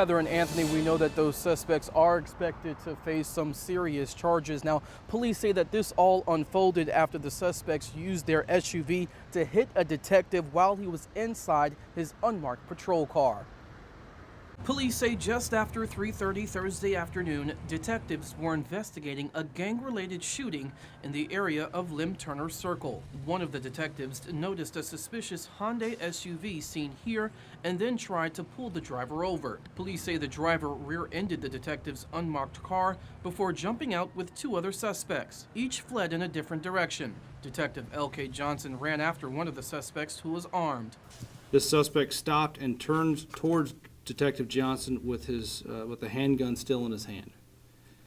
Heather and Anthony, we know that those suspects are expected to face some serious charges. Now, police say that this all unfolded after the suspects used their SUV to hit a detective while he was inside his unmarked patrol car. Police say just after 3:30 Thursday afternoon, detectives were investigating a gang-related shooting in the area of Lim Turner Circle. One of the detectives noticed a suspicious Hyundai SUV seen here and then tried to pull the driver over. Police say the driver rear-ended the detective's unmarked car before jumping out with two other suspects. Each fled in a different direction. Detective L.K. Johnson ran after one of the suspects who was armed. This suspect stopped and turned towards Detective Johnson with the handgun still in his hand.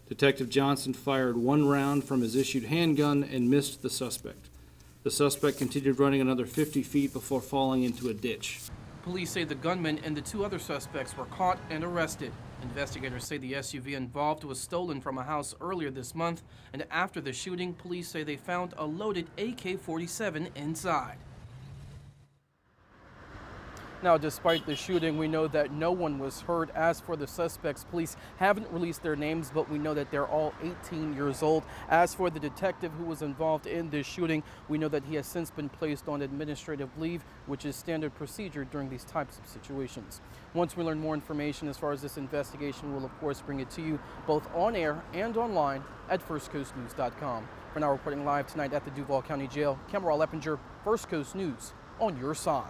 Detective Johnson fired one round from his issued handgun and missed the suspect. The suspect continued running another 50 feet before falling into a ditch. Police say the gunman and the two other suspects were caught and arrested. Investigators say the SUV involved was stolen from a house earlier this month, and after the shooting, police say they found a loaded AK-47 inside. Now, despite the shooting, we know that no one was hurt. As for the suspects, police haven't released their names, but we know that they're all 18 years old. As for the detective who was involved in this shooting, we know that he has since been placed on administrative leave, which is standard procedure during these types of situations. Once we learn more information as far as this investigation, we'll of course bring it to you both on air and online at firstcoastnews.com. For now, reporting live tonight at the Duval County Jail, Cameron Eppinger, First Coast News, on your side.